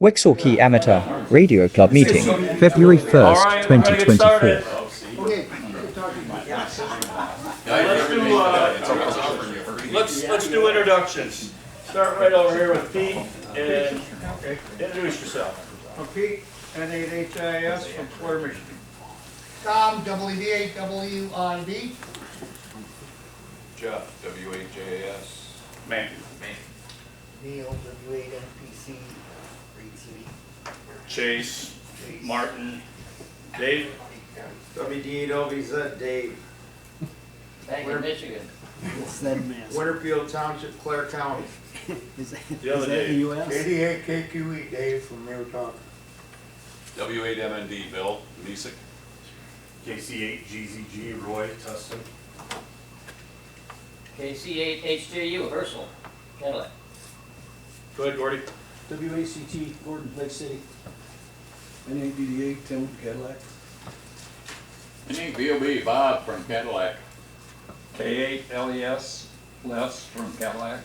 Wexaukee Amateur Radio Club meeting, February 1st, 2024. Let's do introductions. Start right over here with Pete and introduce yourself. I'm Pete, N8HIS from Fleur, Michigan. Tom, W8WID. Jeff, WHAS. Man. Neil, W8NPC, Reed City. Chase, Martin, Dave. WD8OVZ, Dave. Back in Michigan. Winterfield Township, Clare County. The other Dave. KD8KQE, Dave from Utah. W8MND, Bill, Lisick. KC8GZG, Roy, Tustin. KC8H2U, Herschel, Cadillac. Go ahead, Gordy. WACT, Gordon, Lake City. N8DD8, Tim, Cadillac. BOB, Bob from Cadillac. K8LES, Les from Cadillac.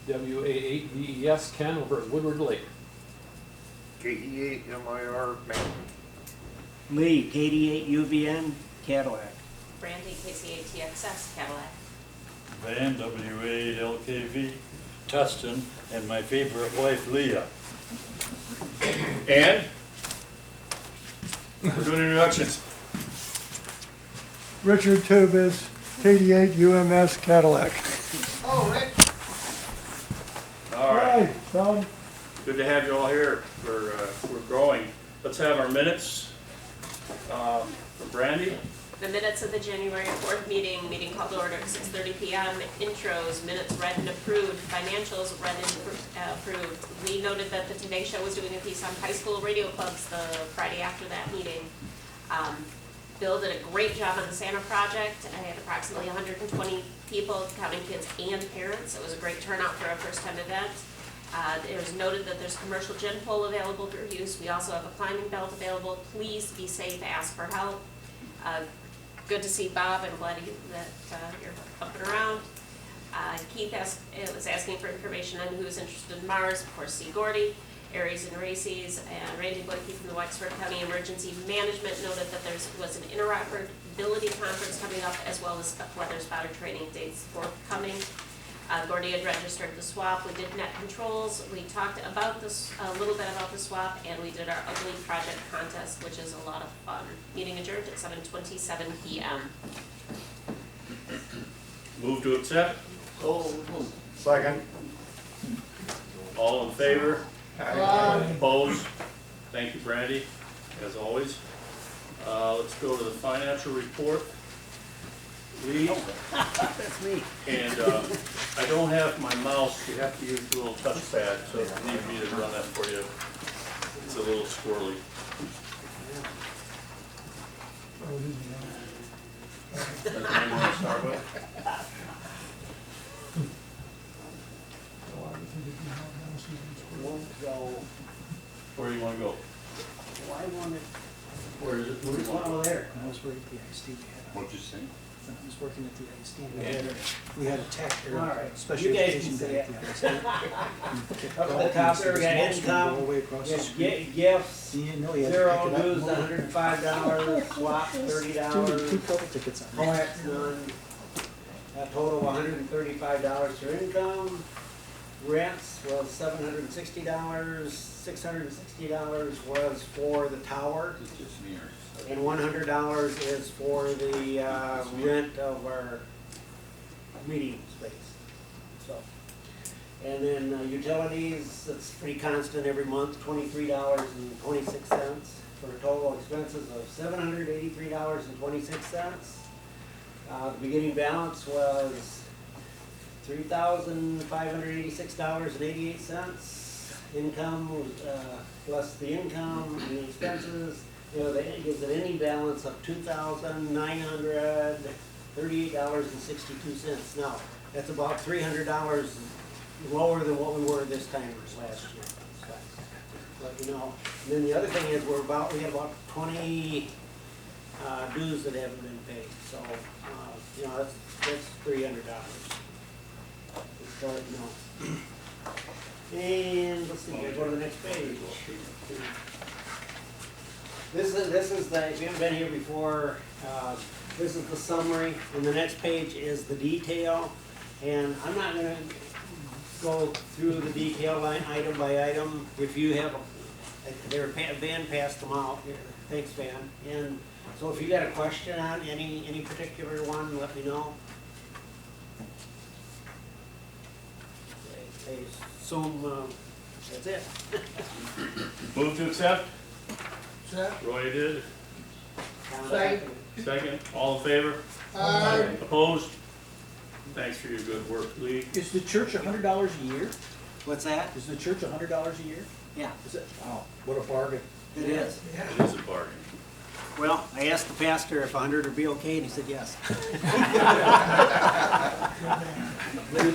WA8VES, Ken over at Woodward Lake. KE8MIR, man. Lee, KD8UVN, Cadillac. Brandy, KC8TXS, Cadillac. Van, W8LKV, Tustin, and my favorite wife, Leah. And we're doing introductions. Richard Tubis, KD8 UMS Cadillac. Oh, Rick. All right. Hi, Tom. Good to have you all here. We're growing. Let's have our minutes from Brandy. The minutes of the January 4th meeting called to order at 6:30 p.m. Intros, minutes read and approved, financials read and approved. We noted that the Today Show was doing a piece on high school radio clubs the Friday after that meeting. Bill did a great job on the Santa project. I had approximately 120 people, counting kids and parents. It was a great turnout for a first-time event. It was noted that there's commercial gym pole available for use. We also have a climbing belt available. Please be safe, ask for help. Good to see Bob. I'm glad that you're up and around. Keith was asking for information on who's interested in Mars. Of course, C. Gordy, Aries and Races, and Randy Blakey from the Wexford County Emergency Management noted that there was an interoperability conference coming up, as well as weather spotter training dates forthcoming. Gordy had registered the swap. We did net controls. We talked about this a little bit about the swap, and we did our ugly project contest, which is a lot of fun. Meeting adjourned at 7:27 p.m. Move to accept. Second. All in favor? Aye. Opposed? Thank you, Brandy, as always. Let's go to the financial report. Lee. That's me. And I don't have my mouse. You have to use the little touchpad, so if you need me to run that for you, it's a little squirrely. Is that the name you want to start with? Where do you want to go? Well, I wanted, Where is it? Where do you want to go? there. I was working at the ISD. What'd you say? I was working at the ISD. We had a tech, or All right. special You guys education can day at say the ISD. Up at the top there, we got income, All the way across the street. gifts, You didn't know you had to zero pick it up. dues, $105, swap, Two $30, cover tickets on there. coax none. A total of $135 for income. Rents was $760, $660 was for the tower, It's just near. and $100 is for the rent of our meeting space. So, and then utilities, it's pretty constant every month, $23.26 for total expenses of $783.26. The beginning balance was $3,586.88. Income was plus the income and the expenses, that gives an ending balance of $2,938.62. Now, that's about $300 lower than what we were this time last year. But and then the other thing is we have about 20 dues that haven't been paid. So, that's $300. So, And let's see, go to the next page. This is the, if you haven't been here before, this is the summary, and the next page is the detail. And I'm not gonna go through the detail line item by item. If you have, Van passed them out. Thanks, Van. And so if you got a question on any particular one, let me know. I assume, that's it. Move to accept? Set. Roy did. Second. Second, all in favor? Aye. Opposed? Thanks for your good work, Lee. Is the church $100 a year? What's that? Is the church $100 a year? Yeah, Is it? Wow, what a bargain. it is. It is a bargain. Well, I asked the pastor if 100 would be okay, and he said yes.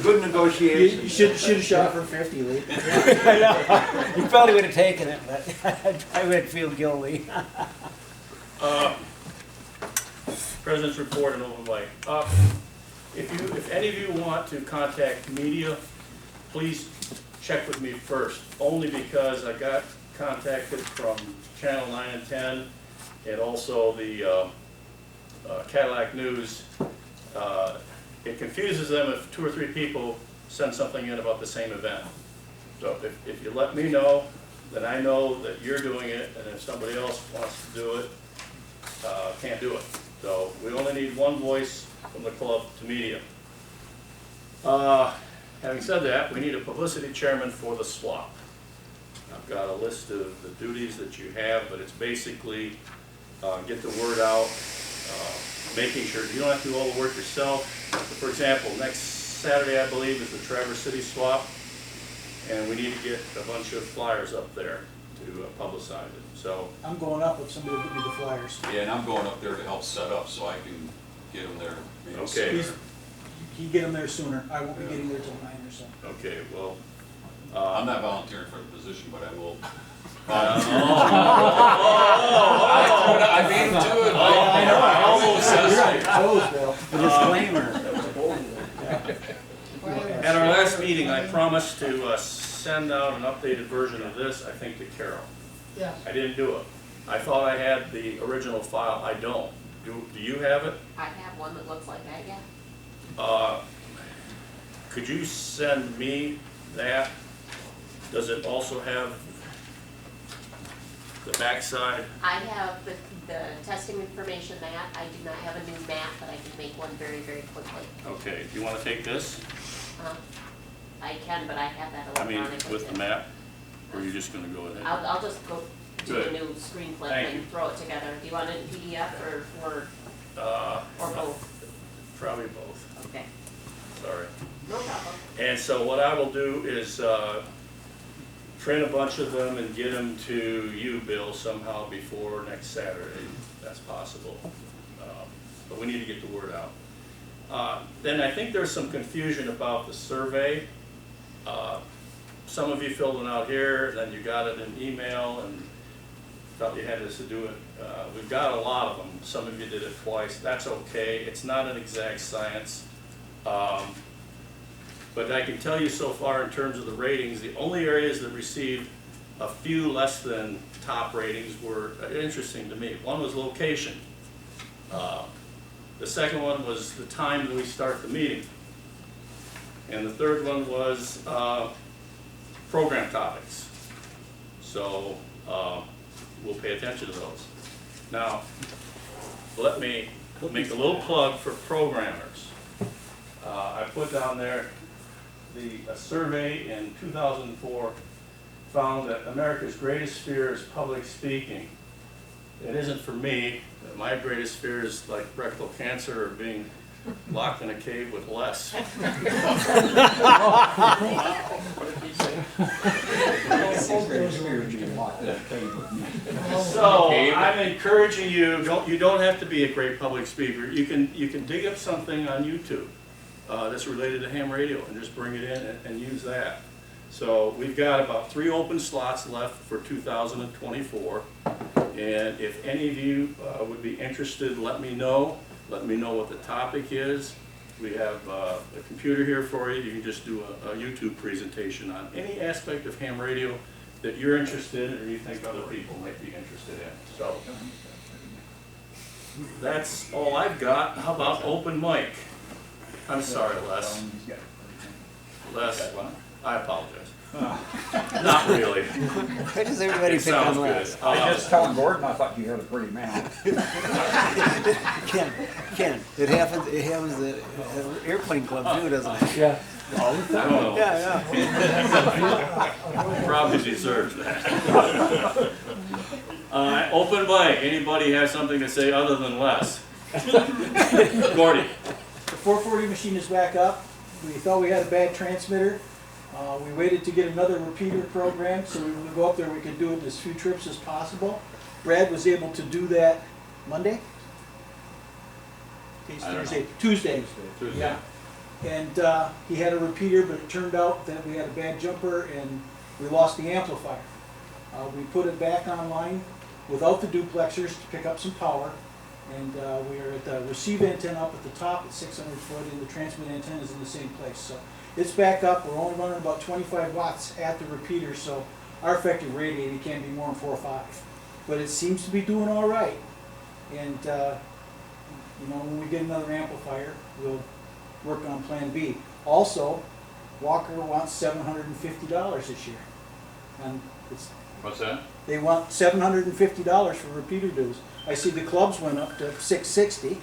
Good negotiation. You should have shot for 50, Lee. I know. You probably would have taken it, but I would feel guilty. President's report and open mic. If any of you want to contact media, please check with me first, only because I got contacted from Channel 9 and 10 and also the Cadillac News. It confuses them if 2 or 3 people send something in about the same event. So if you let me know, then I know that you're doing it, and if somebody else wants to do it, can't do it. So we only need one voice from the club to media. Having said that, we need a publicity chairman for the swap. I've got a list of the duties that you have, but it's basically get the word out, making sure you don't have to do all the work yourself. For example, next Saturday, I believe, is the Traverse City swap, and we need to get a bunch of flyers up there to publicize it. So I'm going up if somebody will give me the flyers. Yeah, and I'm going up there to help set up so I can get them there. maybe Okay. sooner. You get them there sooner. I won't be getting there till 9 or so. okay, well. I'm not volunteering for the position, but I will. I beat him to it. I almost said At our last meeting, I promised to send out an updated version of this, I think, to Carol. Yes. I didn't do it. I thought I had the original file. I don't. Do you have it? I have one that looks like that, yeah. Could you send me that? Does it also have the backside? I have the testing information map. I do not have a new map, but I can make one very, very quickly. Okay, do you want to take this? I can, but I have that I mean, electronically. with the map? Or are you just going to go ahead? I'll just go do a Good. new screen flip Thank and you. throw it together. Do you want it in PDF or Word, or both? Probably both. Okay, Sorry. no problem. And so what I will do is print a bunch of them and get them to you, Bill, somehow before next Saturday. That's possible. But we need to get the word out. Then I think there's some confusion about the survey. Some of you filled it out here, then you got it in email and thought you had to do it. We've got a lot of them. Some of you did it twice. That's okay. It's not an exact science. But I can tell you so far in terms of the ratings, the only areas that received a few less than top ratings were interesting to me. One was location. The second one was the time that we start the meeting. And the third one was program topics. So we'll pay attention to those. Now, let me make a little plug for programmers. I put down there a survey in 2004 found that America's greatest fear is public speaking. It isn't for me. My greatest fear is like rectal cancer or being locked in a cave with Les. So I'm encouraging you. You don't have to be a great public speaker. You can dig up something on YouTube that's related to ham radio and just bring it in and use that. So we've got about 3 open slots left for 2024. And if any of you would be interested, let me know. Let me know what the topic is. We have a computer here for you. You can just do a YouTube presentation on any aspect of ham radio that you're interested in or you think other people might be interested in. So that's all I've got. How about open mic? I'm sorry, Les. Les, I apologize. Not really. Why does everybody It pick on sounds Les? good. I just telling Gordon, I thought you had a pretty man. Ken, it happens at airplane club too, doesn't it? Yeah. I don't know. Yeah, Probably deserves that. Open mic. Anybody have something to say other than Les? Gordy. The 440 machine is back up. We thought we had a bad transmitter. We waited to get another repeater program, so we would go up there, we could do it in as few trips as possible. Brad was able to do that Monday? Today's I don't Thursday. Tuesday. Tuesday. Yeah. And he had a repeater, but it turned out that we had a bad jumper and we lost the amplifier. We put it back online without the duplexers to pick up some power. And we are at the receive antenna up at the top at 600 foot, and the transmit antenna is in the same place. So it's back up. We're only running about 25 watts at the repeater, so our effective radiating can't be more than 4 or 5. But it seems to be doing all right. And you know, when we get another amplifier, we'll work on Plan B. Also, Walker wants $750 this year, and What's that? they want $750 for repeater dues. I see the clubs went up to $660,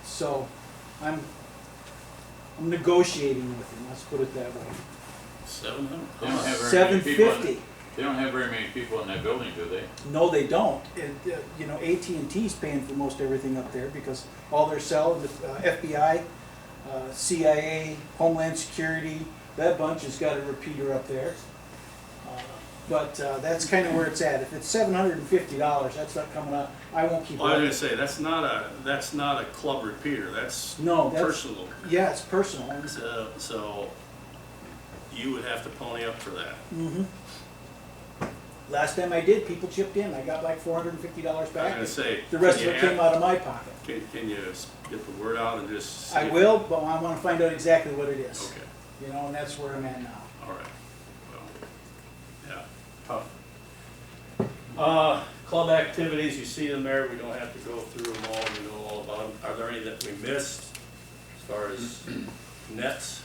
so I'm negotiating with him. Let's put it that way. 700. They don't have very many people in- $750. They don't have very many people in that building, do they? No, they don't. You know, AT&T's paying for most everything up there because all their cell, the FBI, CIA, Homeland Security, that bunch has got a repeater up there. But that's kind of where it's at. If it's $750, that's not coming up. I won't keep. Well, I was gonna say that's not a club repeater. That's personal. Yeah, it's personal. So you would have to pony up for that. Mm-hmm. Last time I did, people chipped in. I got like $450 I was back. gonna say The rest of can it you came out of my pocket. Can you get the word out and just? See I will, but I want to find out exactly what it is. Okay. You know, and that's where I'm at now. All right. Well, yeah. Tough. Club activities, you see them there. We don't have to go through them all. We know all about them. Are there any that we missed as far as nets?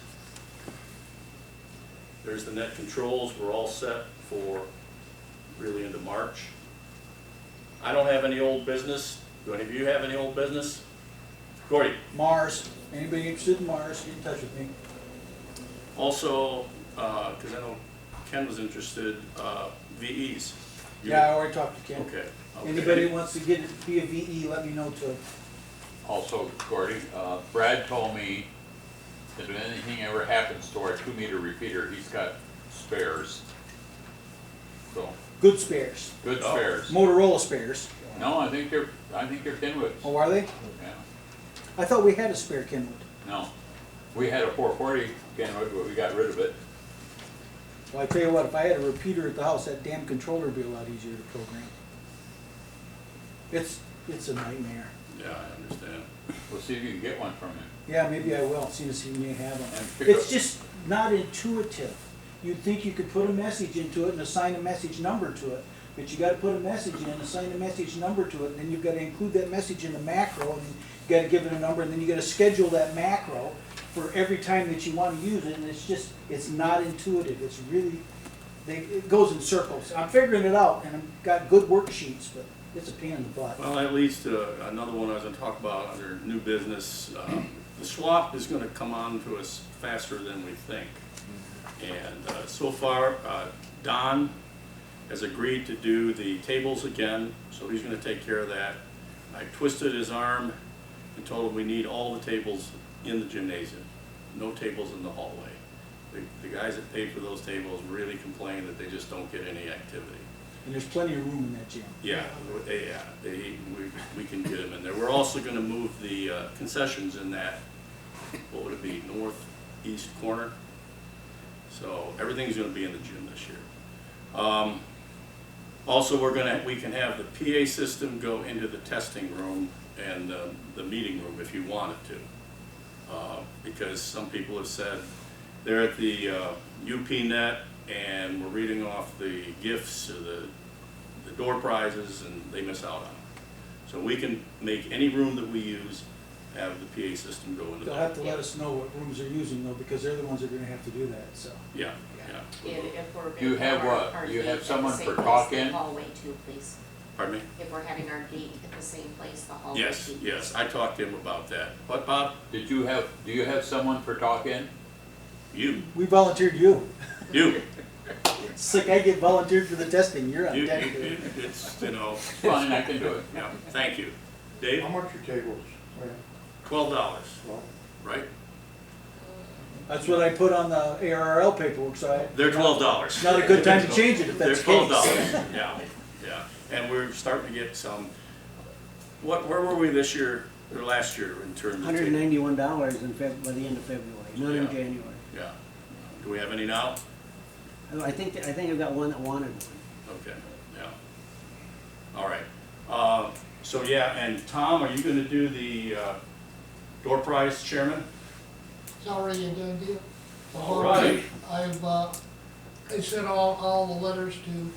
There's the net controls. We're all set for really into March. I don't have any old business. Do any of you have any old business? Gordy. Mars. Anybody interested in Mars, get in touch with me. Also, because I know Ken was interested, VEs. Yeah, I already talked to Ken. Okay. Anybody who wants to be a VE, let me know too. Also, Gordy, Brad told me that if anything ever happens to our 2-meter repeater, he's got spares. So, Good spares. good spares. Motorola spares. No, I think they're Kenwoods. Oh, are they? Yeah. I thought we had a spare Kenwood. No. We had a 440 Kenwood, but we got rid of it. Well, I tell you what, if I had a repeater at the house, that damn controller would be a lot easier to program. It's a nightmare. Yeah, I understand. We'll see if you can get one from him. Yeah, maybe I will, see if he may have And them. pick It's up- just not intuitive. You'd think you could put a message into it and assign a message number to it, but you gotta put a message in, assign a message number to it, and then you've gotta include that message in the macro, and you gotta give it a number, and then you gotta schedule that macro for every time that you wanna use it, and it's not intuitive. It's really, it goes in circles. I'm figuring it out, and I've got good worksheets, but it's a pain in the butt. Well, that leads to another one I was gonna talk about under new business. The swap is gonna come on to us faster than we think. And so far, Don has agreed to do the tables again, so he's gonna take care of that. I twisted his arm and told him we need all the tables in the gymnasium, no tables in the hallway. The guys that pay for those tables really complain that they just don't get any activity. And there's plenty of room in that gym. Yeah, we can get them in there. We're also gonna move the concessions in that, what would it be, northeast corner? So everything's gonna be in the gym this year. Also, we can have the PA system go into the testing room and the meeting room if you wanted to. because some people have said they're at the UP.net and we're reading off the gifts or the door prizes and they miss out on it. So we can make any room that we use have the PA system go into They'll that. have to let us know what rooms they're using though, because they're the ones that are gonna have to do that, so. Yeah, And yeah. if we're. You if have our- what? our You gate have at the someone same for place, talk-in? The hallway too, please. Pardon me? If we're having our gate at the same place, the hallway. Yes, too, yes, please. I talked to him about that. What, Bob? Do you have someone for talk-in? You, We volunteered you. you, It's like I get volunteered for the testing, you're on you, deck. it's, you know, Fine, I can do it. yeah, thank you. Dave, How much your tables? $12, Well, right? That's what I put on the ARRL paperwork, so I. They're $12. Not a good time to change it if They're that's the case. $12, yeah, yeah. And we're starting to get some, where were we this year, or last year in terms of? $191 in by the end of February, none in Yeah. January. Yeah. Do we have any now? I think I've got one that wanted one. Okay, yeah. All right. So yeah, and Tom, are you gonna do the door prize chairman? It's already a done deal. All right. I sent all the letters to,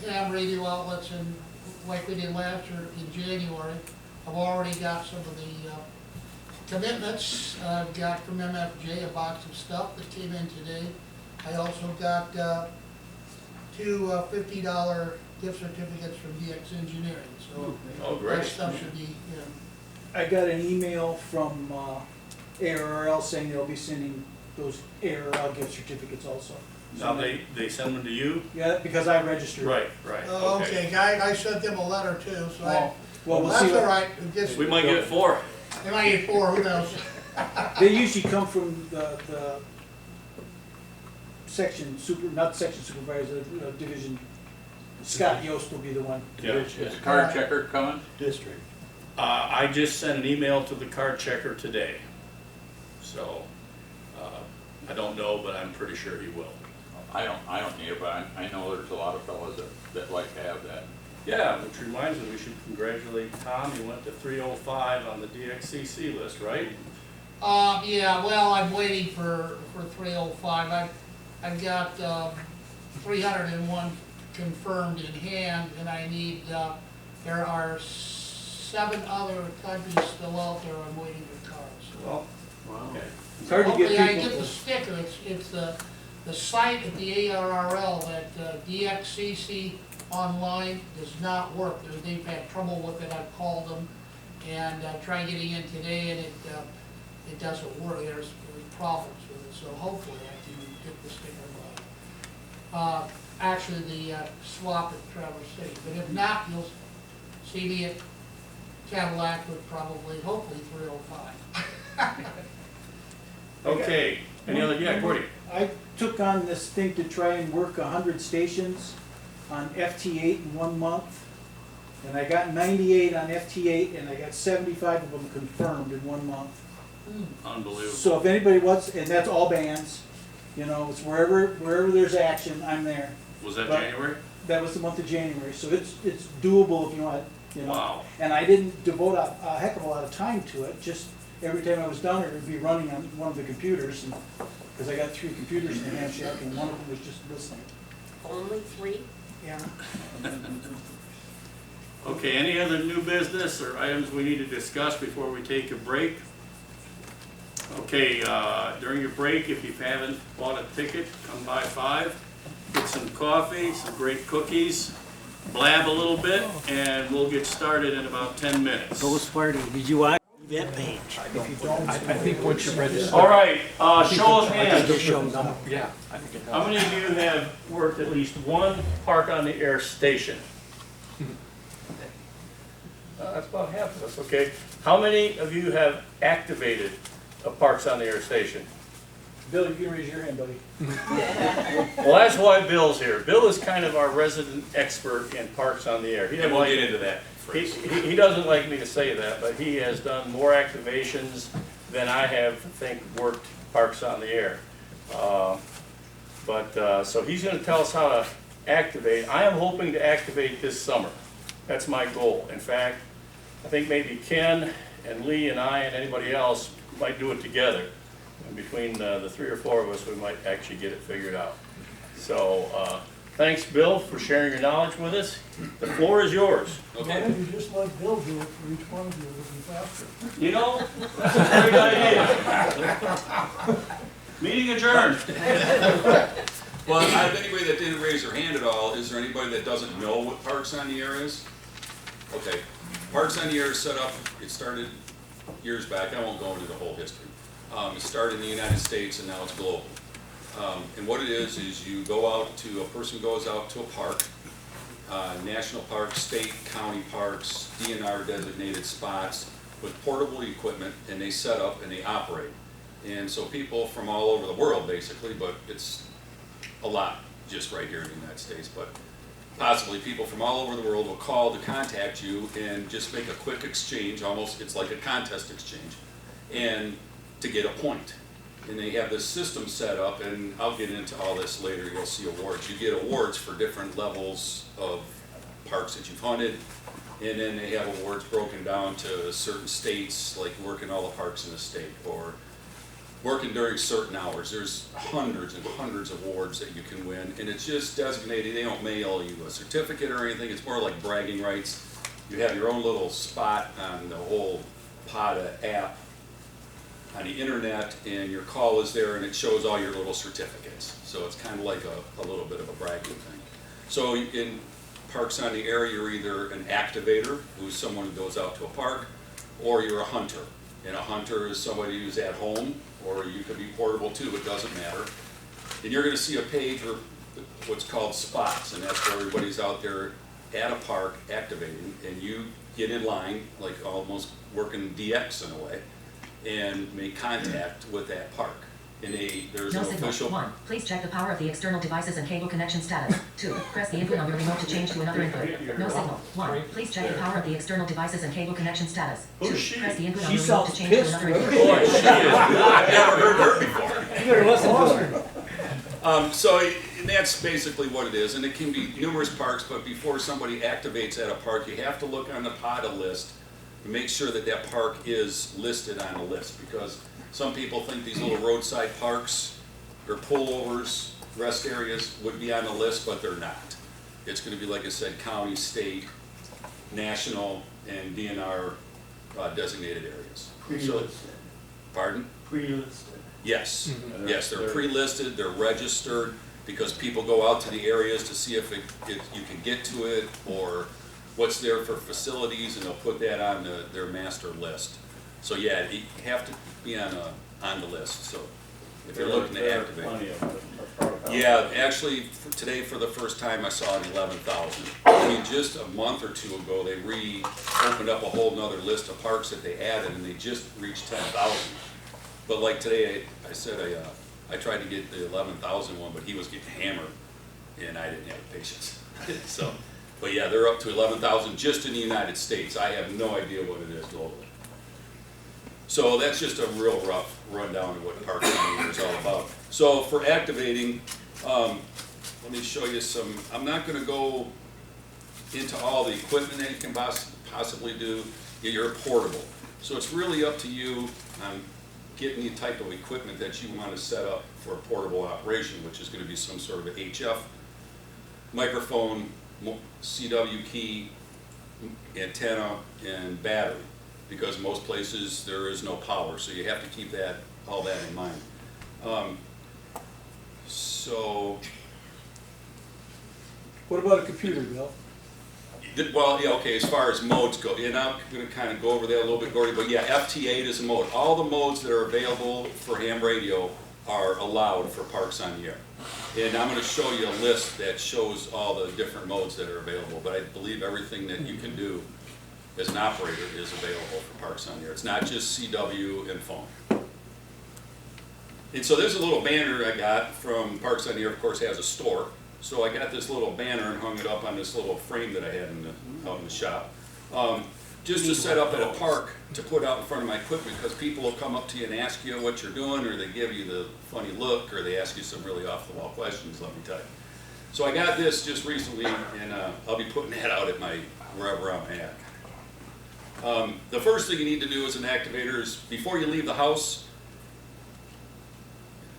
ham radio outlets and like we did last year in January. I've already got some of the, commitments. I've got from MFJ a box of stuff that came in today. I also got, two $50 gift certificates from DX Engineering, so Oh, that great. stuff should be, I got an email from ARRL saying they'll be sending those ARRL gift certificates also. Now they send them to you? Yeah, because I registered. Right, okay, I sent them a letter too, so Well, we'll see that's what- all right. It gets- We might get 4. They might get 4, who knows? They usually come from the section not section supervisor, division. Scott Yost will be the one. Yeah. Is the card checker coming? District. I just sent an email to the card checker today. So, I don't know, but I'm pretty sure he will. I don't need it, but I know there's a lot of fellows that like to have that. Yeah, which reminds me, we should congratulate Tom. He went to 305 on the DXCC list, right? Yeah, well, I'm waiting for 305. I've got 301 confirmed in hand, and I need, there are 7 other countries still out there I'm waiting for cards. Well, okay. It's hard to get Hopefully I people. get the sticker. It's the site at the ARRL that DXCC online does not work. They've had trouble with it. I've called them and tried getting in today, and it doesn't work. There's problems with it. So hopefully I can get the sticker by actually the swap at Traverse City. But if not, you'll see me at Cadillac with probably, hopefully 305. Okay, any other, yeah, Gordy? I took on this thing to try and work 100 stations on FT8 in 1 month. And I got 98 on FT8 and I got 75 of them confirmed in 1 month. Unbelievable. So if anybody wants, and that's all bands, you know, it's wherever there's action, I'm there. Was that But- January? That was the month of January, so it's doable if you want, you know. Wow. And I didn't devote a heck of a lot of time to it, just every time I was done, it would be running on one of the computers, and, because I got 3 computers in the ham shack, and one of them was just listening. Only 3? Yeah. Okay, any other new business or items we need to discuss before we take a break? Okay, during your break, if you haven't bought a ticket, come by 5, get some coffee, some great cookies, blab a little bit, and we'll get started in about 10 minutes. Ghost Party, did you watch that page? If you don't, I think once you're registered. All right, show of hands. Just showed up. Yeah, I think it How many of you have worked at least one park on the air station? That's about half of us, okay. How many of you have activated a Parks on the Air station? Bill, you can raise your hand, buddy. Well, that's why Bill's here. Bill is kind of our resident expert in Parks on the Air. He doesn't like- into that. He doesn't like me to say that, but he has done more activations than I have, worked Parks on the Air. So he's gonna tell us how to activate. I am hoping to activate this summer. That's my goal. In fact, I think maybe Ken and Lee and I and anybody else might do it together. And between the 3 or 4 of us, we might actually get it figured out. So, thanks, Bill, for sharing your knowledge with us. The floor is yours. Why don't you just let Bill do it for each one of you, it'll be faster. You know, that's a great idea. Meeting adjourned. Well, anybody that didn't raise their hand at all, is there anybody that doesn't know what Parks on the Air is? Okay, Parks on the Air is set up, it started years back, I won't go into the whole history. It started in the United States and now it's global. And what it is you go out to, a person goes out to a park, national parks, state, county parks, DNR designated spots with portable equipment, and they set up and they operate. And so people from all over the world basically, but it's a lot just right here in the United States, but possibly people from all over the world will call to contact you and just make a quick exchange, almost it's like a contest exchange, and to get a point. And they have this system set up, and I'll get into all this later, you'll see awards. You get awards for different levels of parks that you've hunted, and then they have awards broken down to certain states, like working all the parks in the state, or working during certain hours. There's hundreds and hundreds of awards that you can win, and it's just designated. They don't mail you a certificate or anything. It's more like bragging rights. You have your own little spot on the whole PADA app on the internet, and your call is there, and it shows all your little certificates. So it's kind of like a little bit of a bragging thing. So in Parks on the Air, you're either an activator, who's someone who goes out to a park, or you're a hunter. And a hunter is somebody who's at home, or you could be portable too, it doesn't matter. And you're going to see a page or what's called spots, and that's where everybody's out there at a park activating, and you get in line, like almost working DX in a way, and make contact with that park. And there's No an signal. official... 1. Please check the power of the external devices and cable connection status. 2. Press the input on your remote to change to another input. No signal. 1. Please check the power of the external devices and cable connection status. 2. Press the input on your remote to change to another input. Boy, she is. I've never heard her before. You better listen to her. So and that's basically what it is, and it can be numerous parks, but before somebody activates at a park, you have to look on the PADA list and make sure that that park is listed on the list, because some people think these little roadside parks or pullovers, rest areas would be on the list, but they're not. It's going to be, like I said, county, state, national, and DNR designated areas. Pre-listed. Pardon? Pre-listed. Yes, yes, they're pre-listed, they're registered, because people go out to the areas to see if you can get to it, or what's there for facilities, and they'll put that on their master list. So yeah, you have to be on the list, so if you're looking to activate. Yeah, actually, today for the first time I saw an 11,000. I mean, just a month or two ago, they opened up a whole nother list of parks that they added, and they just reached 10,000. But like today, I said I tried to get the 11,000 one, but he was getting hammered, and I didn't have the patience. So, but yeah, they're up to 11,000 just in the United States. I have no idea what it is globally. So that's just a real rough rundown of what Parks on the Air is all about. So for activating, let me show you some. I'm not going to go into all the equipment that you can possibly do. You're portable. So it's really up to you on getting the type of equipment that you want to set up for a portable operation, which is going to be some sort of an HF, microphone, CW key, antenna, and battery, because most places there is no power, so you have to keep all that in mind. What about a computer, Bill? Well, yeah, okay, as far as modes go, and I'm going to kind of go over that a little bit, Gordy, but yeah, FT8 is a mode. All the modes that are available for ham radio are allowed for Parks on the Air. And I'm going to show you a list that shows all the different modes that are available, but I believe everything that you can do as an operator is available for Parks on the Air. It's not just CW and phone. And so there's a little banner I got from Parks on the Air, of course, has a store. So I got this little banner and hung it up on this little frame that I had out in the shop. Just to set up at a park to put out in front of my equipment, because people will come up to you and ask you what you're doing, or they give you the funny look, or they ask you some really off-the-wall questions, let me tell you. So I got this just recently, and I'll be putting that out at wherever I'm at. The first thing you need to do as an activator is, before you leave the house,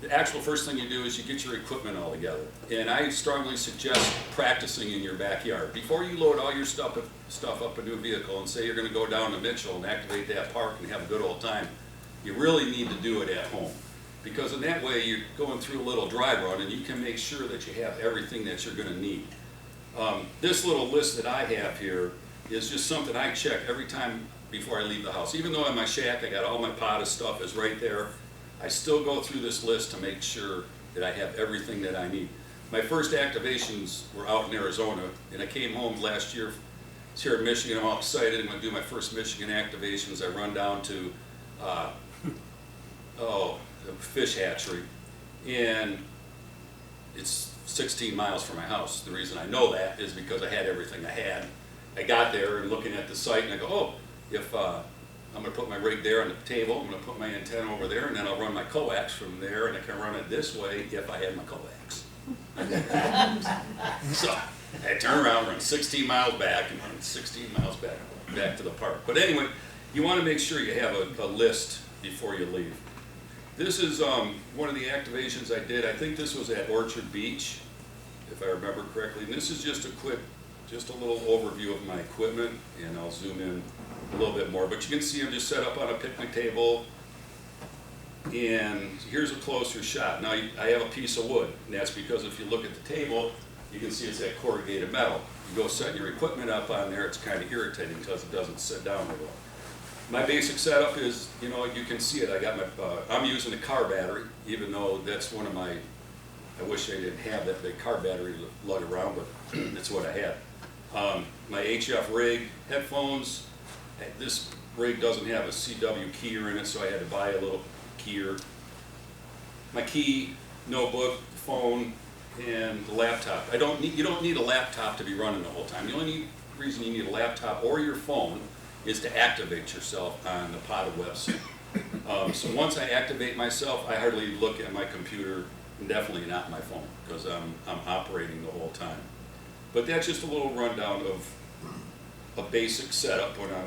the actual first thing you do is you get your equipment all together. And I strongly suggest practicing in your backyard. Before you load all your stuff up into a vehicle and say you're gonna go down to Mitchell and activate that park and have a good old time, you really need to do it at home. Because in that way, you're going through a little dry run and you can make sure that you have everything that you're gonna need. This little list that I have here is just something I check every time before I leave the house. Even though in my shack I got all my potted stuff is right there, I still go through this list to make sure that I have everything that I need. My first activations were out in Arizona, and I came home last year. It's here in Michigan. I'm all excited. I'm going to do my first Michigan activations. I run down to the fish hatchery, and it's 16 miles from my house. The reason I know that is because I had everything I had. I got there and looking at the site, and I go, oh, if I'm going to put my rig there on the table, I'm going to put my antenna over there, and then I'll run my coax from there, and I can run it this way if I had my coax. So I turn around, run 16 miles back, and run 16 miles back to the park. But anyway, you want to make sure you have a list before you leave. This is one of the activations I did. I think this was at Orchard Beach, if I remember correctly. And this is just a little overview of my equipment, and I'll zoom in a little bit more. But you can see I'm just set up on a picnic table, and here's a closer shot. Now I have a piece of wood, and that's because if you look at the table, you can see it's that corrugated metal. You go set your equipment up on there, it's kind of irritating because it doesn't sit down very well. My basic setup is, you know, you can see it. I got my, I'm using a car battery, even though that's one of my, I wish I didn't have that big car battery to lug around, but that's what I had. My HF rig, headphones. This rig doesn't have a CW keyer in it, so I had to buy a little keyer. My key, notebook, phone, and the laptop. You don't need a laptop to be running the whole time. The only reason you need a laptop or your phone is to activate yourself on the potted website. So once I activate myself, I hardly look at my computer, and definitely not my phone, because I'm operating the whole time. But that's just a little rundown of a basic setup when I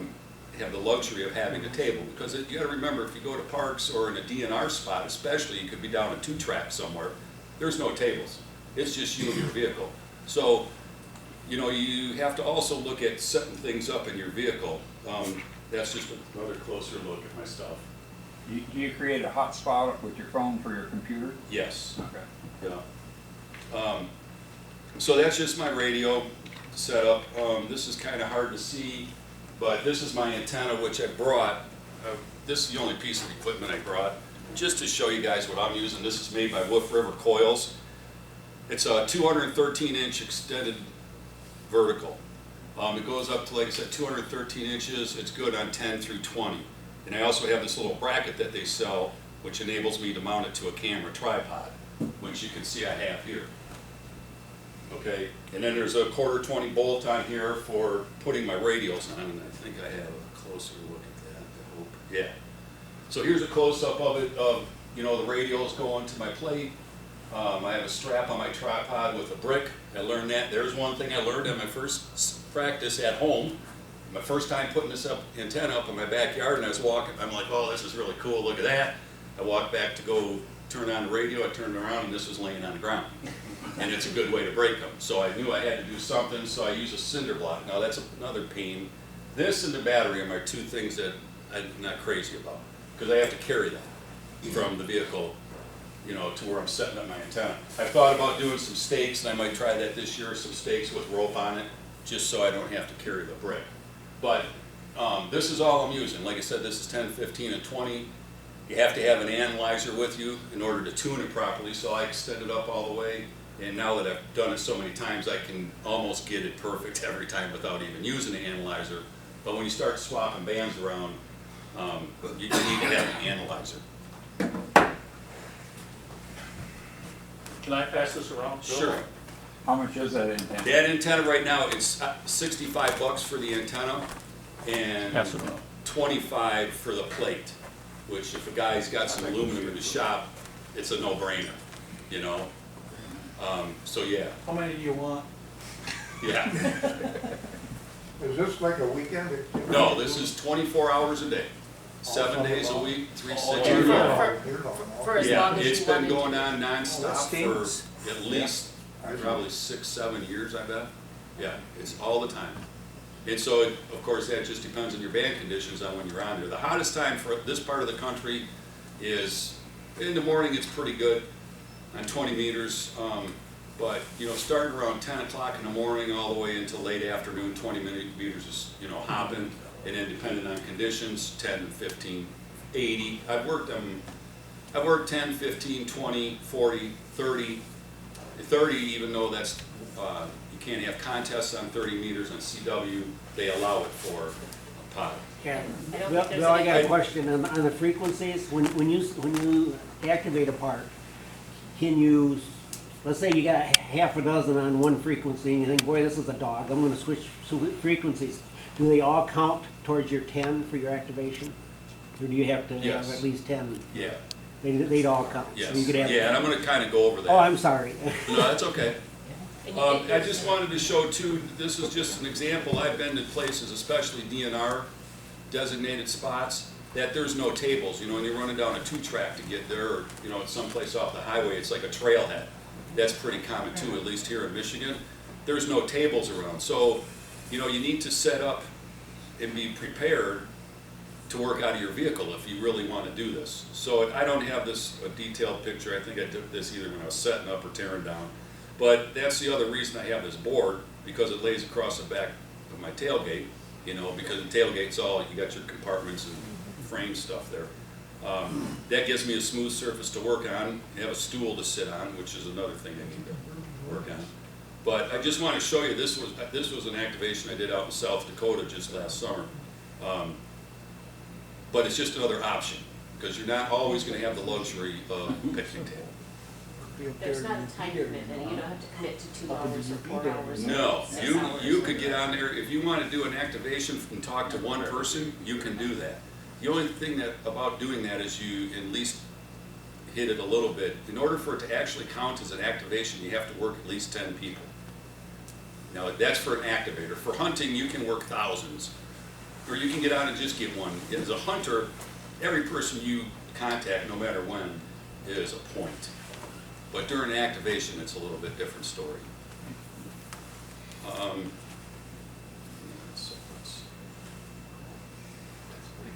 have the luxury of having a table. Because you gotta remember, if you go to parks or in a DNR spot especially, you could be down a 2-track somewhere, there's no tables. It's just you and your vehicle. So, you know, you have to also look at setting things up in your vehicle. That's just another closer look at my stuff. Do you create a hotspot with your phone for your computer? Yes. Okay. Yeah. So that's just my radio setup. This is kind of hard to see, but this is my antenna, which I brought. This is the only piece of equipment I brought, just to show you guys what I'm using. This is made by Wolf River Coils. It's a 213-inch extended vertical. It goes up to, like I said, 213 inches. It's good on 10 through 20. And I also have this little bracket that they sell, which enables me to mount it to a camera tripod, which you can see I have here. Okay, and then there's a 1/4-20 bolt on here for putting my radios on, and I think I have a closer look at that, I hope. Yeah. So here's a close-up of it, of, you know, the radios going to my plate. I have a strap on my tripod with a brick. I learned that. There's one thing I learned in my first practice at home. My first time putting this antenna up in my backyard, and I was walking, I'm like, oh, this is really cool, look at that. I walked back to go turn on the radio, I turned around, and this was laying on the ground. And it's a good way to break them. So I knew I had to do something, so I use a cinder block. Now that's another pain. This and the battery are my two things that I'm not crazy about, because I have to carry them from the vehicle, you know, to where I'm setting up my antenna. I've thought about doing some stakes, and I might try that this year, some stakes with rope on it, just so I don't have to carry the brick. But this is all I'm using. Like I said, this is 10, 15, and 20. You have to have an analyzer with you in order to tune it properly, so I extend it up all the way. And now that I've done it so many times, I can almost get it perfect every time without even using the analyzer. But when you start swapping bands around, you need to have an analyzer. Can I pass this around? Bill? Sure. How much is that antenna? That antenna right now, it's $65 for the antenna and Pass it around. $25 for the plate, which if a guy's got some aluminum in his shop, it's a no-brainer, you know? So yeah. How many do you want? Yeah. Is this like a weekend activity? No, this is 24 hours a day, 7 days a week, For, 365. for as Yeah, long as it's you been wanted going to. on nonstop stinks. for at least probably 6-7 years, I bet. Yeah, it's all the time. And so, of course, that just depends on your band conditions on when you're on there. The hottest time for this part of the country is, in the morning it's pretty good on 20 meters, but, you know, starting around 10 o'clock in the morning all the way until late afternoon, 20 meters is, you know, hopping, and then depending on conditions, 10, 15, 80. I've worked 10, 15, 20, 40, 30, 30, even though that's, you can't have contests on 30 meters on CW, they allow it for POD. Yeah. I don't Well, think there's Bill, I got a any- question on the frequencies. When you activate a park, can you, let's say you got half a dozen on one frequency and you think, boy, this is a dog, I'm gonna switch frequencies. Do they all count towards your 10 for your activation? Or do you have to have Yes. at least 10? Yeah, They'd all count. So yes, you could have. yeah, and I'm gonna kinda go over that. Oh, I'm sorry. No, that's okay. And you get I yours just in. wanted to show too, this is just an example, I've been to places, especially DNR designated spots, that there's no tables, you know, when you're running down a 2-track to get there, or, you know, it's someplace off the highway, it's like a trailhead. That's pretty common too, at least here in Michigan. There's no tables around, so, you know, you need to set up and be prepared to work out of your vehicle if you really want to do this. So I don't have this, a detailed picture, I think I took this either when I was setting up or tearing down. But that's the other reason I have this board, because it lays across the back of my tailgate, you know, because the tailgate's all, you got your compartments and frame stuff there. That gives me a smooth surface to work on, have a stool to sit on, which is another thing I need to work on. But I just want to show you, this was an activation I did out in South Dakota just last summer. But it's just another option, because you're not always going to have the luxury of a picnic table. There's not a time commitment, and you don't have to commit to 2 hours or 4 hours. or No, 6 you hours. could get on there, if you want to do an activation and talk to one person, you can do that. The only thing about doing that is you at least hit it a little bit. In order for it to actually count as an activation, you have to work at least 10 people. Now, that's for an activator. For hunting, you can work thousands, or you can get out and just get one. As a hunter, every person you contact, no matter when, is a point. But during activation, it's a little bit different story.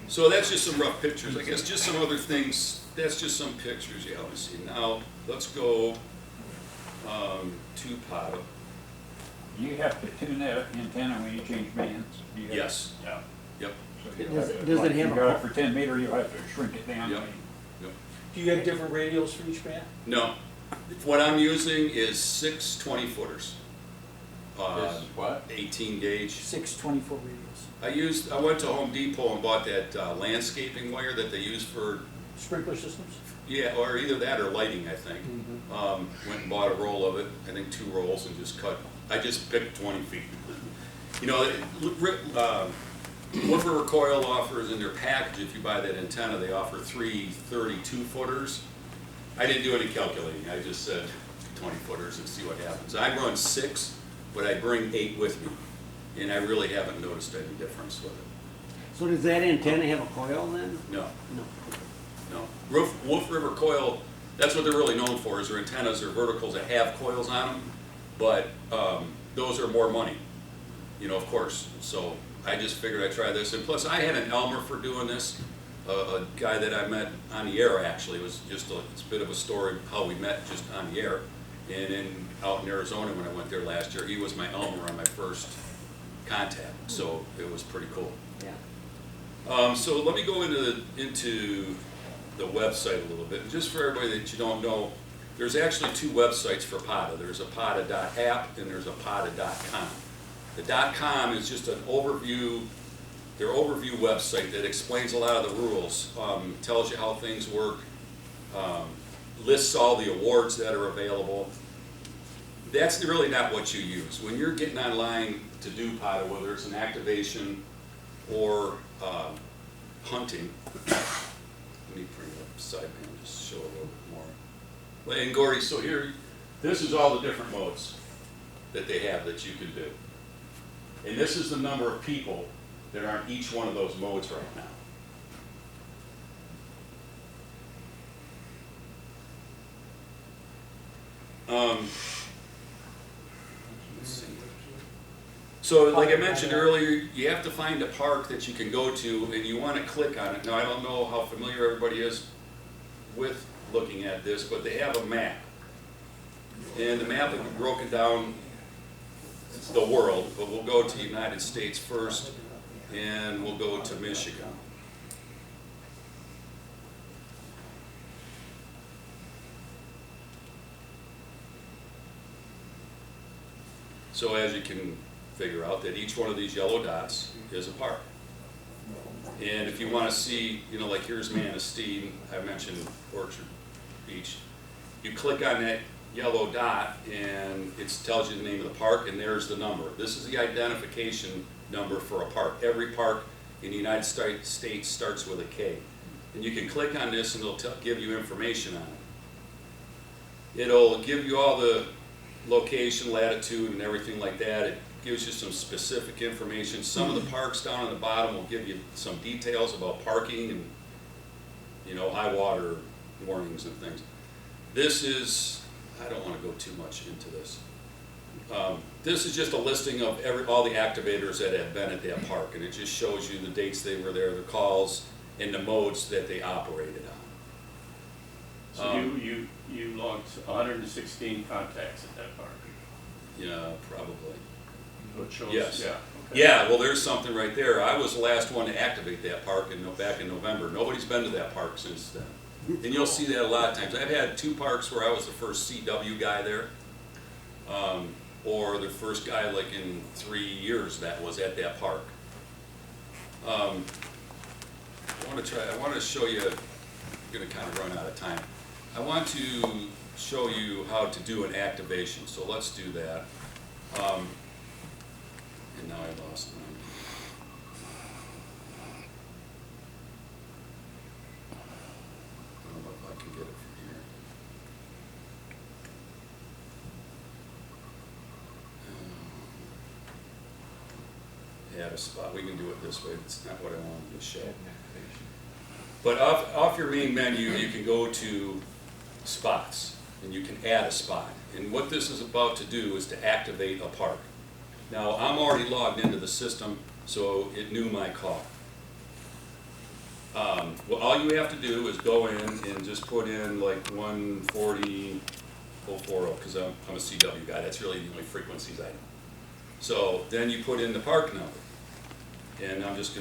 So that's just some rough pictures, I guess. Just some other things. That's just some pictures. Yeah, let me see. Now let's go to POD. You have to tune that antenna when you change bands. You have- Yes. Yeah. Yep. So you Does have it- to- does it like, have you a got it co- for 10 meter, you have to shrink it down. Yep. Yep. Do you have different radios for each band? No. What I'm using is 6 20-footers. Is what? 18 gauge. 6 24 radios. I went to Home Depot and bought that landscaping wire that they use for, Sprinkler systems? yeah, or either that or lighting, I think. Went and bought a roll of it, I think 2 rolls, and just cut. I just picked 20 feet. You know, Wood River Coil offers in their package, if you buy that antenna, they offer 3 32-footers. I didn't do any calculating, I just said 20-footers and see what happens. I run 6, but I bring 8 with me, and I really haven't noticed any difference with it. So does that antenna have a coil then? No, No. no. Wolf River Coil, that's what they're really known for, is their antennas or verticals that have coils on them, but those are more money, you know, of course. So I just figured I'd try this, and plus I had an Elmer for doing this, a guy that I met on the air actually. It was just it's a bit of a story how we met just on the air. And out in Arizona when I went there last year, he was my Elmer on my first contact, so it was pretty cool. Yeah. So let me go into the website a little bit. And just for everybody that you don't know, there's actually 2 websites for PODA. There's a PODA.app and there's a PODA.com. The .com is just an overview, their overview website that explains a lot of the rules, tells you how things work, lists all the awards that are available. That's really not what you use. When you're getting online to do PODA, whether it's an activation or hunting, let me bring up sideband just to show a little bit more. Well, and Gordy, so here, this is all the different modes that they have that you can do. And this is the number of people that are in each one of those modes right now. Let's see. So like I mentioned earlier, you have to find a park that you can go to and you want to click on it. Now I don't know how familiar everybody is with looking at this, but they have a map. And the map will be broken down the world, but we'll go to the United States first and we'll go to Michigan. So as you can figure out that each one of these yellow dots is a park. And if you want to see, you know, like here's Manistee, I mentioned Orchard Beach. You click on that yellow dot and it tells you the name of the park and there's the number. This is the identification number for a park. Every park in the United States starts with a K. And you can click on this and it'll give you information on it. It'll give you all the location, latitude, and everything like that. It gives you some specific information. Some of the parks down on the bottom will give you some details about parking and, you know, high water warnings and things. This is, I don't want to go too much into this. This is just a listing of all the activators that have been at that park, and it just shows you the dates they were there, the calls, and the modes that they operated on. So you logged 116 contacts at that park? Yeah, probably. It shows, Yes. Yeah. Okay. Yeah, well, there's something right there. I was the last one to activate that park back in November. Nobody's been to that park since then. And you'll see that a lot of times. I've had 2 parks where I was the first CW guy there, or the first guy like in 3 years that was at that park. I want to show you, I'm going to kind of run out of time. I want to show you how to do an activation, so let's do that. And now I lost mine. I don't know if I can get it from here. Add a spot. We can do it this way. It's not what I wanted to show. But off your main menu, you can go to spots, and you can add a spot. And what this is about to do is to activate a park. Now, I'm already logged into the system, so it knew my call. Well, all you have to do is go in and just put in like 140, 040, because I'm a CW guy. That's really the only frequencies I know. So then you put in the park number. And I'm just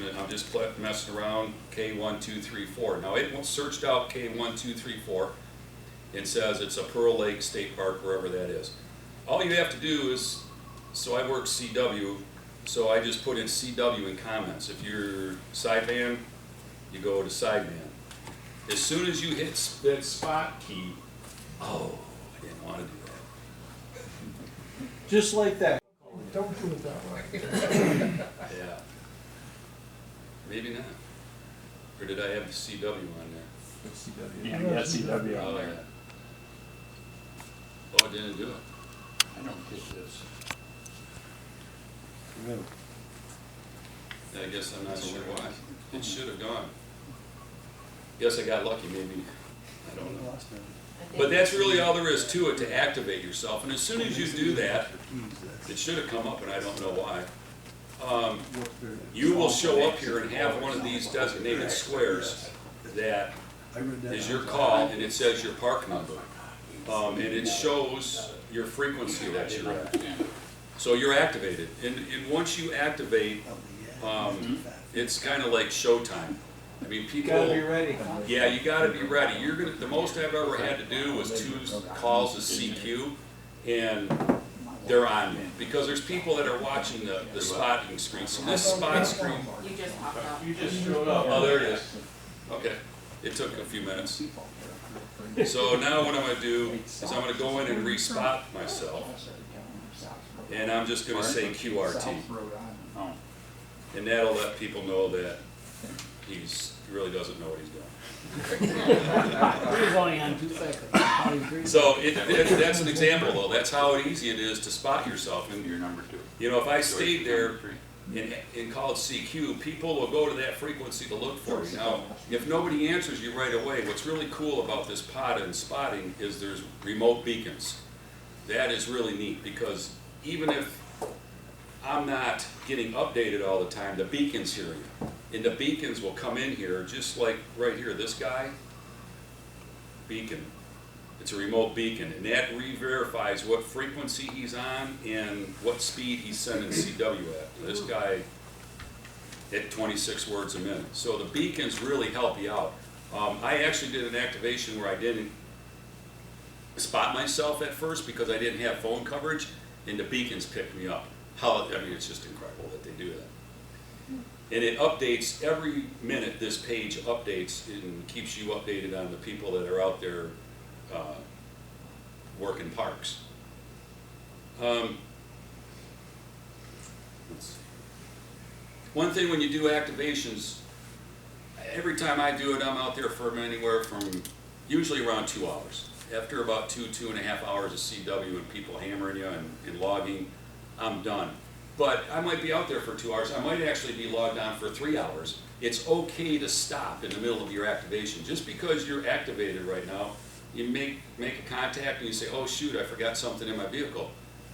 messing around, K1234. Now it searched out K1234 and says it's a Pearl Lake State Park, wherever that is. All you have to do is, so I work CW, so I just put in CW in comments. If you're sideband, you go to sideband. As soon as you hit that spot key, oh, I didn't want to do that. Just like that. Don't do it that way. Yeah. Maybe not. Or did I have the CW on there? Yeah, you got CW Oh, on yeah. there. Oh, it didn't do it. I don't get this. I guess I'm not sure why. It should have gone. Guess I got lucky, maybe. I don't know. But that's really all there is to it to activate yourself. And as soon as you do that, it should have come up, and I don't know why. You will show up here and have one of these designated squares that is your call, and it says your park number. And it shows your frequency that you're at. So you're activated. And once you activate, it's kind of like showtime. I mean, people. Gotta be ready. Yeah, you gotta be ready. The most I've ever had to do was 2 calls to CQ, and they're on you. Because there's people that are watching the spotting screen. So this spot screen. You just popped up. You just showed up. Oh, there it is. Okay. It took a few minutes. So now what I'm going to do is I'm going to go in and respot myself. And I'm just going to say QRT. And that'll let people know that he really doesn't know what he's doing. He was only on 2 seconds. So that's an example, though. That's how easy it is to spot yourself. And You're number 2. you know, if I stayed there and called CQ, people will go to that frequency to look for me. Now, if nobody answers you right away, what's really cool about this POTA and spotting is there's remote beacons. That is really neat, because even if I'm not getting updated all the time, the beacons hear you. And the beacons will come in here, just like right here, this guy, beacon. It's a remote beacon, and that re-verifies what frequency he's on and what speed he's sending CW at. This guy at 26 words a minute. So the beacons really help you out. I actually did an activation where I didn't spot myself at first because I didn't have phone coverage, and the beacons picked me up. I mean, it's just incredible that they do that. And it updates every minute. This page updates and keeps you updated on the people that are out there working parks. Let's see. One thing when you do activations, every time I do it, I'm out there for anywhere from usually around 2 hours. After about 2.5 hours of CW and people hammering you and logging, I'm done. But I might be out there for 2 hours. I might actually be logged on for 3 hours. It's okay to stop in the middle of your activation. Just because you're activated right now, you make a contact and you say, oh shoot, I forgot something in my vehicle.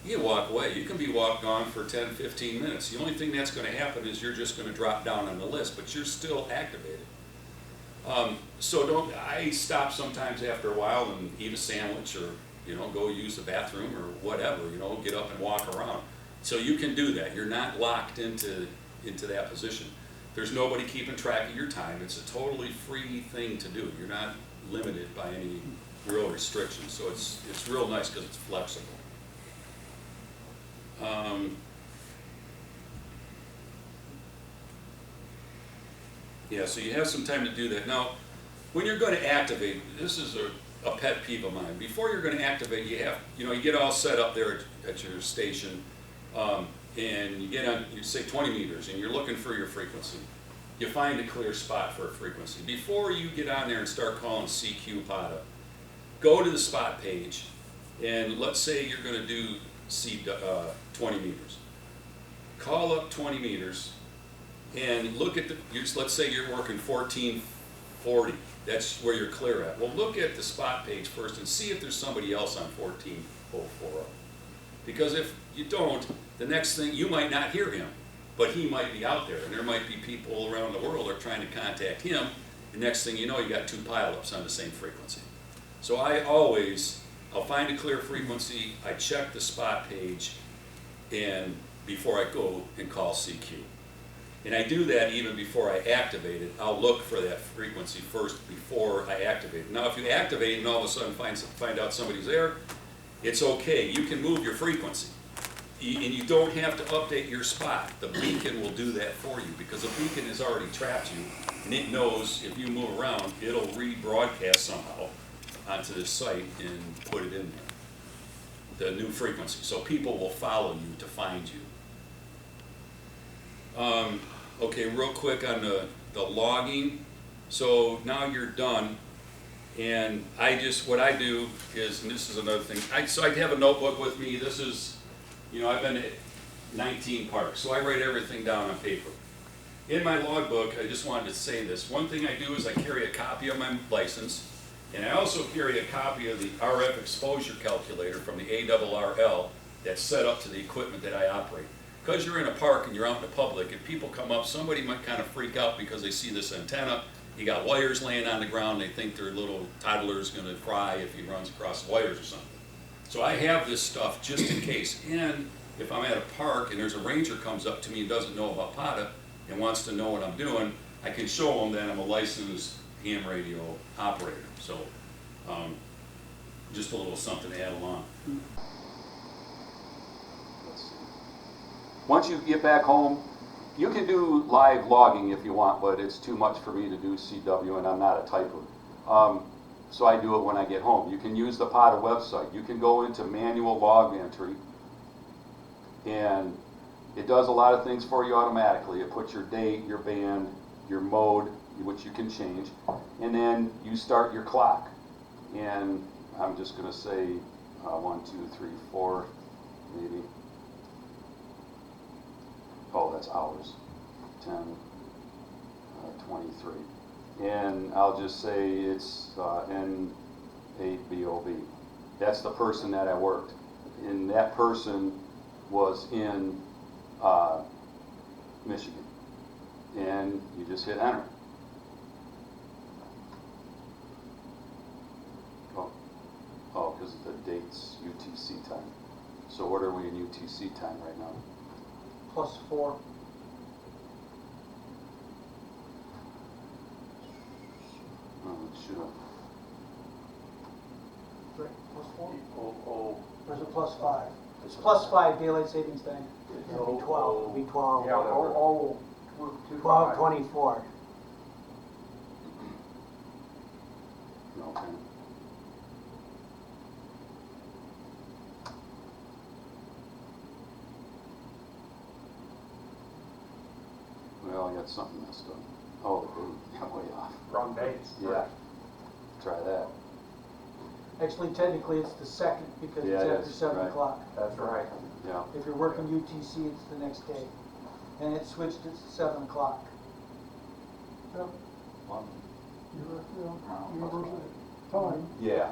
You walk away. You can be gone for 10, 15 minutes. The only thing that's going to happen is you're just going to drop down on the list, but you're still activated. So I stop sometimes after a while and eat a sandwich, or go use the bathroom or whatever, get up and walk around. So you can do that. You're not locked into that position. There's nobody keeping track of your time. It's a totally free thing to do. You're not limited by any real restrictions. So it's real nice because it's flexible. Yeah, so you have some time to do that. Now, when you're going to activate, this is a pet peeve of mine. Before you're going to activate, you get all set up there at your station, and you get on, you say 20 meters, and you're looking for your frequency. You find a clear spot for a frequency. Before you get on there and start calling CQ POTA, go to the spot page, and let's say you're going to do 20 meters. Call up 20 meters, and look at let's say you're working 1440. That's where you're clear at. Well, look at the spot page first and see if there's somebody else on 14040. Because if you don't, the next thing, you might not hear him, but he might be out there, and there might be people around the world that are trying to contact him. The next thing you know, you got 2 pileups on the same frequency. So I'll find a clear frequency, I check the spot page, and before I go and call CQ. And I do that even before I activate it. I'll look for that frequency first before I activate it. Now, if you activate and all of a sudden find out somebody's there, it's okay. You can move your frequency. And you don't have to update your spot. The beacon will do that for you, because the beacon has already trapped you, and it knows if you move around, it'll rebroadcast somehow onto this site and put it in there, the new frequency. So people will follow you to find you. Okay, real quick on the logging. So now you're done, and what I do is, and this is another thing, so I have a notebook with me. This is, I've been at 19 parks, so I write everything down on paper. In my logbook, I just wanted to say this. One thing I do is I carry a copy of my license, and I also carry a copy of the RF exposure calculator from the ARRL that's set up to the equipment that I operate. Because you're in a park and you're out in the public, if people come up, somebody might kind of freak out because they see this antenna. You got wires laying on the ground. They think their little toddler's going to cry if he runs across the wires or something. So I have this stuff just in case. And if I'm at a park and there's a ranger comes up to me and doesn't know about POTA and wants to know what I'm doing, I can show them that I'm a licensed ham radio operator. So just a little something to add along. Once you get back home, you can do live logging if you want, but it's too much for me to do CW, and I'm not a typer. So I do it when I get home. You can use the POTA website. You can go into manual log entry, and it does a lot of things for you automatically. It puts your date, your band, your mode, which you can change, and then you start your clock. And I'm just going to say 1, 2, 3, 4, maybe. Oh, that's hours. 10, 23. And I'll just say it's N8BOB. That's the person that I worked. And that person was in Michigan. And you just hit enter. Oh, because the date's UTC time. So what are we in UTC time right now? +4. Oh, it should have. Right, +4? Oh, Or is it +5? It's +5 daylight savings time. It'll be 12, it'll be 12. Yeah, oh, 12:24. Okay. Well, I got something messed up. Oh, the date got way off. wrong dates. Yeah. Try that. Actually, technically, it's the 2nd because Yeah, it's it after is, 7 right. o'clock. That's right. Yeah. If you're working UTC, it's the next day. And it switched to 7 o'clock. Yep. Universal time, Yeah.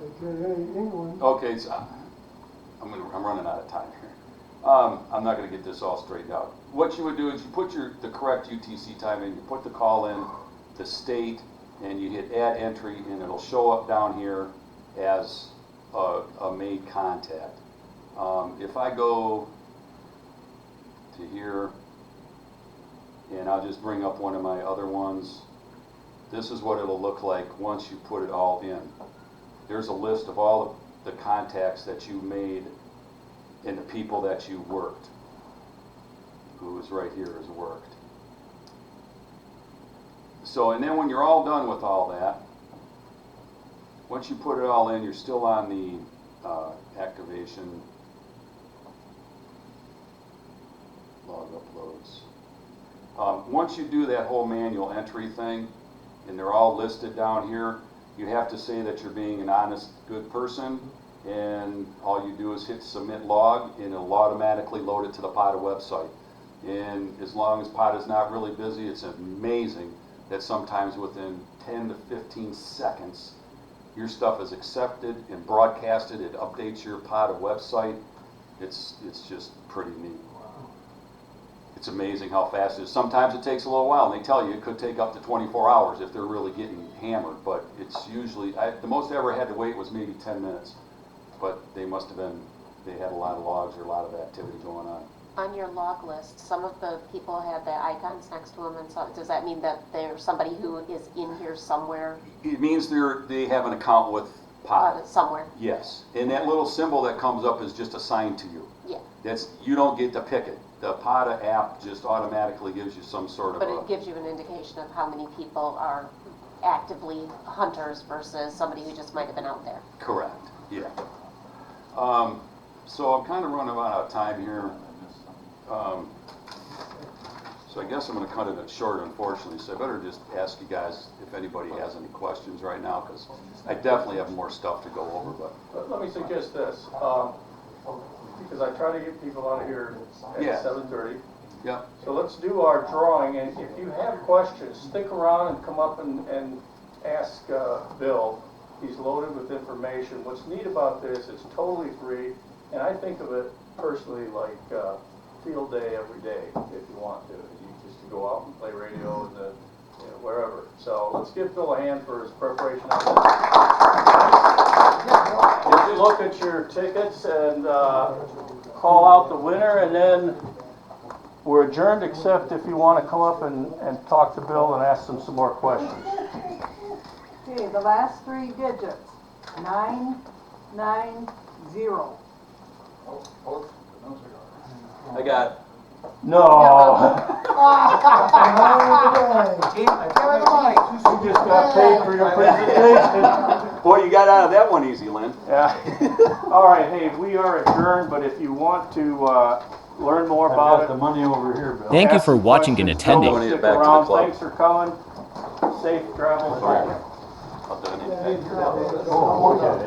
AKA England. Okay, so I'm running out of time here. I'm not going to get this all straightened out. What you would do is you put the correct UTC time in, you put the call in, the state, and you hit add entry, and it'll show up down here as a made contact. If I go to here, and I'll just bring up one of my other ones, this is what it'll look like once you put it all in. There's a list of all the contacts that you made and the people that you worked. Who is right here is worked. So, and then when you're all done with all that, once you put it all in, you're still on the activation log uploads. Once you do that whole manual entry thing, and they're all listed down here, you have to say that you're being an honest, good person, and all you do is hit submit log, and it'll automatically load it to the PATA website. And as long as PATA is not really busy, it's amazing that sometimes within 10 to 15 seconds, your stuff is accepted and broadcasted. It updates your PATA website. It's just pretty neat. It's amazing how fast it is. Sometimes it takes a little while, and they tell you it could take up to 24 hours if they're really getting hammered, but it's usually, the most I ever had to wait was maybe 10 minutes, but they must have been, they had a lot of logs or a lot of activity going on. On your log list, some of the people had the icons next to them, and so does that mean that there's somebody who is in here somewhere? It means they have an account with PATA. Somewhere? Yes, and that little symbol that comes up is just assigned to you. Yeah. You don't get to pick it. The PATA app just automatically gives you some sort of But it gives you an indication of how many people are actively hunters versus somebody who just might have been out there. Correct, yeah. So I'm kind of running out of time here. So I guess I'm going to cut it short, unfortunately, so I better just ask you guys if anybody has any questions right now, because I definitely have more stuff to go over. But let me suggest this, because I try to get people out of here at 7:30. Yeah. So let's do our drawing, and if you have questions, stick around and come up and ask Bill. He's loaded with information. What's neat about this, it's totally free, and I think of it personally like field day every day, if you want to. You just to go out and play radio and wherever. So let's give Bill a hand for his preparation on this. Just look at your tickets and call out the winner, and then we're adjourned, except if you want to come up and talk to Bill and ask him some more questions. Okay, the last 3 digits, 990. I got it. No. You just got paid for your presentation. Boy, you got out of that one easy, Lynn. Yeah. All right, hey, we are adjourned, but if you want to learn more I've about got it. the money over here, Bill. Thank you Ask for some watching and questions. attending. Don't stick Back to the around. club. Thanks for coming. Safe travels back. I'll donate it back to you. Oh, okay.